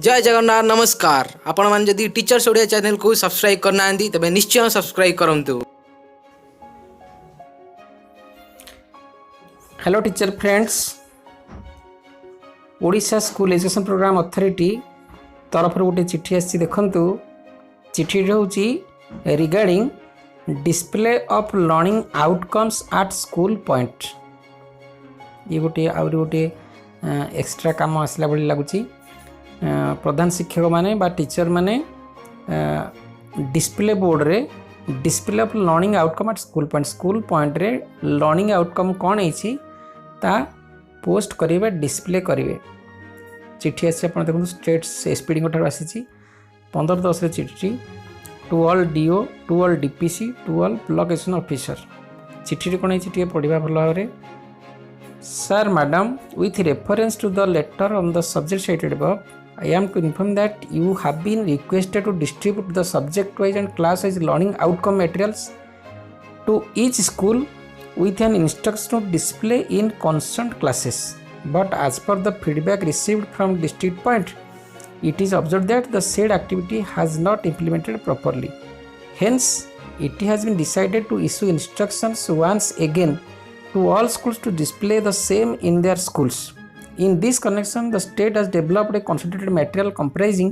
जय जगन्नाथ नमस्कार। आपण मान जदि टीचर्स ओडिया चैनल को सब्सक्राइब करना तबे निश्चय सब्सक्राइब करंतु। Hello teacher friends, Odisha school education programme authority तरफ गोटे चिठी आसी देखंतु। चिठी होची regarding display of learning outcomes at school point. ये गोटे आउरी गोटे एक्स्ट्रा काम आसला भली लागुची। प्रधान शिक्षक माने बा टीचर माने डिस्प्ले बोर्ड रे display of learning outcome eight school point रे लर्निंग आउटकम कौन है ता पोस्ट करेंगे डिस्प्ले करेंगे। चिठी आसी आप देखो स्टेट एसपीडी आसी 15/10 चिठी to all DO to all DPC to all block education officer. चिठी कौन है पढ़ा भल भाव। Sir madam, with reference to the letter on the subject cited above, I am to inform that you have been requested to distribute the subject wise and class wise learning outcome materials to each school with an instruction to display in concerned classes. But as per the feedback received from district point, it is observed that the said activity has not implemented properly. Hence, it has been decided to issue instructions once again to all schools to display the same in their schools. In this connection, the state has developed a concentrated material comprising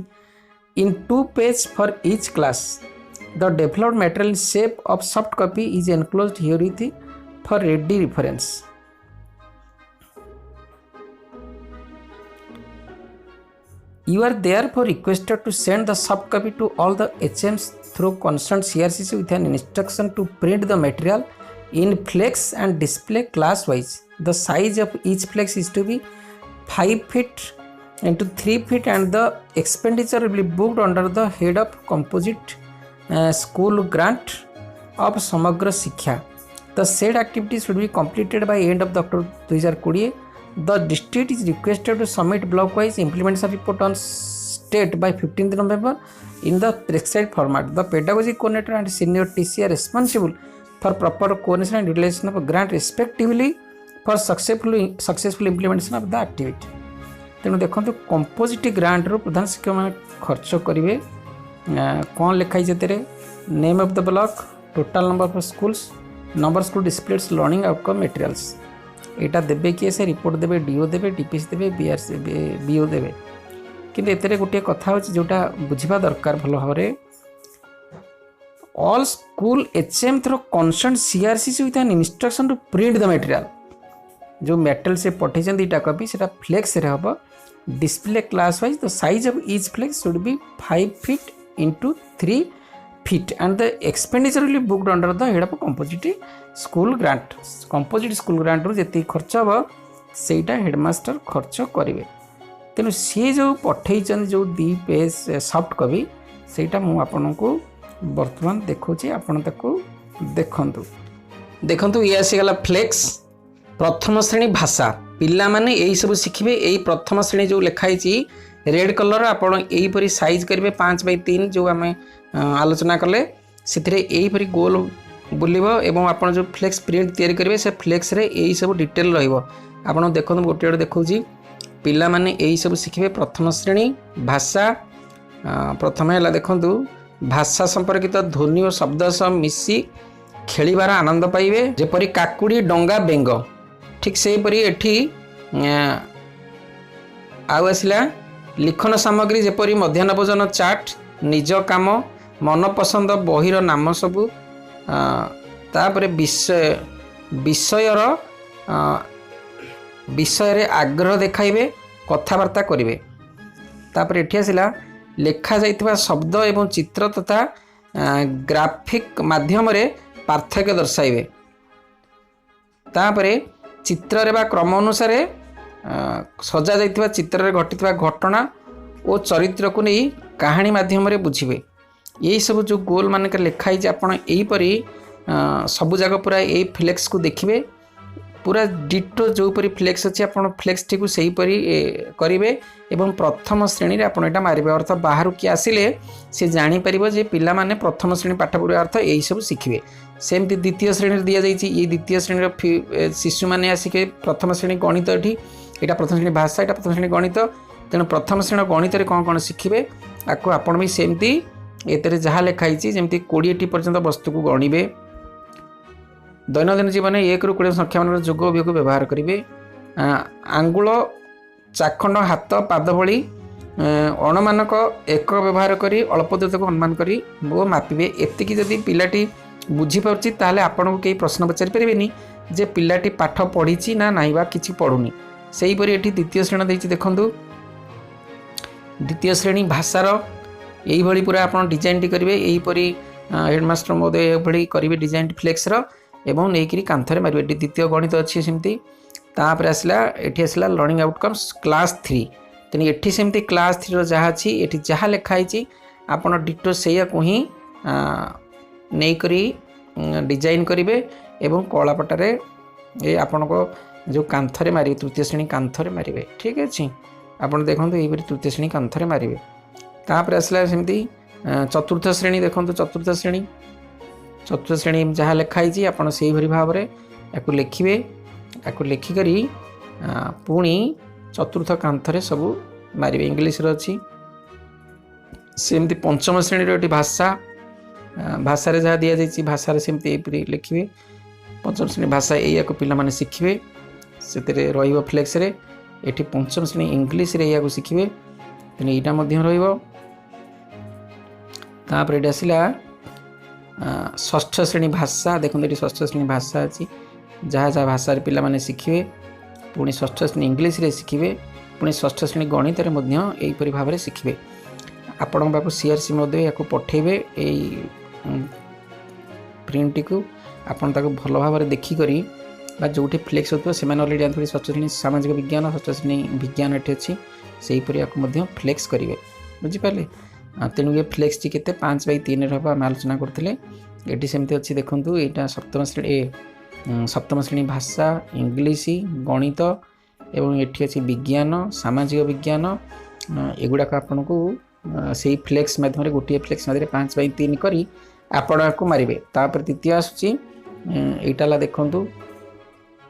in 2 pages for each class. The developed material in shape of soft copy is enclosed herewith for ready reference. You are therefore requested to send the soft copy to all the HMs through concerned CRCC with an instruction to print the material in flex and display class wise. The size of each flex is to be 5 feet into 3 feet and the expenditure will be booked under the head of composite school grant of Samagra Shiksha. The said activity should be completed by end of the October 2020. The district is requested to submit block wise implementation report on state by 15th November in the prescribed format. The pedagogy coordinator and senior TC are responsible for proper coordination and utilization of grant respectively for successful implementation of the activity. तेणु देखो composite grant रू प्रधान शिक्षक मैंने खर्च करेंगे कौन लिखाई से name of the block, total number of schools, number school displace learning outcome materials यहाँ देवे किए से रिपोर्ट देवे, डीओ देवे, डीपीसी देवे, बीओ देवे। किंतु एते गोटे कथा हो जोटा बुझा दरकार भल भाव। All school HM through concerned CRCC with an instruction to print the material. जो मेटेरियल से पठे दुईटा कपी से फ्लेक्स रे हम display class wise. The size of each flex should be 5 feet into 3 feet and the expenditure will be booked under the head of composite school grant. composite school grant रू जी खर्च हम सेटा headmaster खर्च करेंगे। तेणु सी जो पठे जो 2 पेज सॉफ्ट कॉपी सेटा मु आपन को वर्तमान देखुची, आपण ताको देखंतु। देखंतु ये आसीगला फ्लेक्स प्रथम श्रेणी भाषा पिला माने यही सब शिखिबे। यही प्रथम श्रेणी जो लिखाई रेड कलर आपण यहीपरी साइज करेंगे 5x3 जो आम आलोचना कले से यहीपरी गोल बुलव एवं आपन जो फ्लेक्स प्रिंट तैयारी करेंगे से फ्लेक्स रे यही सब डिटेल रहिबो। आपण देखंतु गोटे गोटे देखौची पिला माने यही सब शिखिबे प्रथम श्रेणी भाषा। प्रथम है देखंतु भाषा संपर्कित ध्वनि और शब्द सह मिसी खेलिबार आनंद पाइबे जेपरी काकुड़ी डंगा बेंग। ठीक से परी एठी आसला लिखन सामग्री जेपरी मध्याह्न भोजन चाट, निज काम, मनपसंद बहिर नाम सबू, तापर विषय आग्रह देखाइबे, कथबार्ता करिवे। तापर एठी आसला लेखा जाइथिबा शब्द एवं चित्र तथा ग्राफिक माध्यम रे पार्थक्य दर्शाइबे। तापरे चित्र रे बा क्रम अनुसार सजा जाइथिबा चित्र रे घटिथिबा घटना और चरित्र को नहीं कहानी माध्यम रे बुझिबे। यही सब जो गोल मानक लिखाई आपण यही परी सब जगह पूरा यही फ्लेक्स को देखिबे। पूरा डिटो जो परी फ्लेक्स अच्छी आप फ्लेक्स टी से हीपरी करेंगे एवं प्रथम श्रेणी रे आपण एटा मारिबे। अर्थ बाहर किए आसिले से जापर जे पिला माने प्रथम श्रेणी पाठ पढ़ा अर्थ यही सब शिखिबे। सेमती द्वितीय श्रेणी दि जाइए ये द्वितीय श्रेणी शिशु मैंने आसिके प्रथम श्रेणी गणित, ये प्रथम श्रेणी भाषा, यहाँ प्रथम श्रेणी गणित, तेणु प्रथम श्रेणी गणित कौन कौन शिखे आपको आपण भी सेमती एतरे जहाँ लिखाई जमी 20टी पर्यंत वस्तु को गणिबे दैनंदिन जीवन 1 ରୁ 20 संख्या मान जोग वियोग व्यवहार करेंगे आंगुल चाखंड हाथ पाद भली अणमानक एक व्यवहार करी अल्प दूरता को अनुमान करी वो मापिबे एतिकी जदि पिलाटी बुझीपारुची ताहले आपन को कई प्रश्न पचारि परिबेनी जे पिलाटी पाठ पढ़ी ना नाई बा किछि पढ़ुनी सेहीपरि एठी द्वितीय श्रेणी देछि देखंतु द्वितीय श्रेणी भाषार यही भली पूरा आप डिजाइन टी करेंगे यहीपरि हेडमास्टर महोदय ये करेंगे डिजाइन फ्लेक्सर एवं नहीं कांथरे मारे द्वितीय गणित अच्छी सेमती तापर आसला एठी आसला लर्निंग आउटकम्स क्लास 3 तेणु एठी सेमती क्लास 3 रो जहाँ अच्छी एठी जहाँ लिखाई आपन डिटो से ही नहीं करी डिजाइन करेंगे एवं कलापटारे ये आपण को जो कांथरे मारे तृतीय श्रेणी कांथरे मारे ठीक अच्छे आपड़ देखो यही तृतीय श्रेणी कांथरे मारे तापर आसला सेमती चतुर्थ श्रेणी देखो चतुर्थ श्रेणी जहाँ लिखाई आपड़ से भाव में या लिखे या लिखिकी पुणी चतुर्थ कांथरे सब मारे इंग्लीश अच्छी सेमती पंचम श्रेणी भाषा भाषा जहाँ दि जाए भाषा सेमती लिखे पंचम श्रेणी भाषा या पे शिखे से फ्लेक्स रे एठी पंचम श्रेणी इंग्लीश रे या शिखे तेणु यहाँ तापर ये आसला षष्ठ श्रेणी भाषा देखो ये षष्ठ श्रेणी भाषा अच्छी जहाँ जहाँ भाषा पे शिखे पुणी षष्ठ श्रेणी इंग्लीश रे शिखे पुणी षष्ठ श्रेणी गणित यहीपरि भाव में शिखे आपण पाक सीआरसी या पठेबे प्रिंट को आपन ताको भल भाव में देखिकी जो फ्लेक्स होता से अलरेडी जानते षष्ठ श्रेणी सामाजिक विज्ञान षष्ठ श्रेणी विज्ञान ये अच्छी से फ्लेक्स करेंगे बुझिपारे तेणु ये फ्लेक्स टी के 5/3 हम आम आलोचना करते ये सेमती अच्छी देखूँ यहाँ सप्तम श्रेणी भाषा इंग्लीश गणित एवं ये अच्छी विज्ञान सामाजिक विज्ञान एगुड़ाक आपन को से फ्लेक्स मध्यम गोटे फ्लेक्स मध्य 5/3 करी आपण को मारे तापर द्वितीय आसूँ यहीटा देखूँ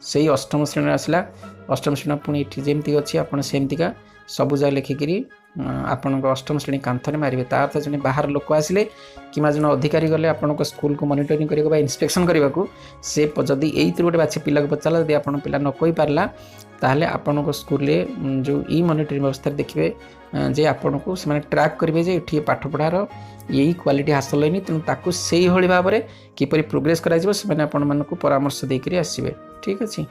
से अष्टम श्रेणी आसला अष्टम श्रेणी पुणी ये जमती अच्छी आपड़ सेमतिका सबू जगह लिखिकी आपण अष्टम श्रेणी कांथरे मारे ता अर्थ जो बाहर लोक आसिले कि जो अधिकारी गले आपण स्कूल को मॉनिटरिंग करने इन्स्पेक्शन करने को से जदि यही गोटे बाछी पिला को पचारा जब आप पिला न कही पारला ताहले आपण स्कूल जो ई मॉनिटरिंग व्यवस्था देखिए जे आपण को से ट्रैक करेंगे जे ये पाठ पढ़ार यही क्वालिटी हासिल होनी तेणु ताकू से भाव में किपरि प्रोग्रेस कर परामर्श देकर आसवे ठीक अच्छे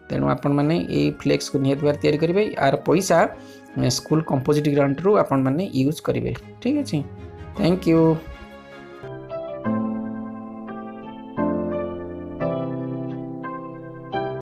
तेणु आपण मैंने ये फ्लेक्स को निहत बार तैयारी करेंगे यार पैसा स्कूल कंपोजिट ग्रांट रू आपण मैंने यूज करेंगे ठीक अच्छे थैंक यू।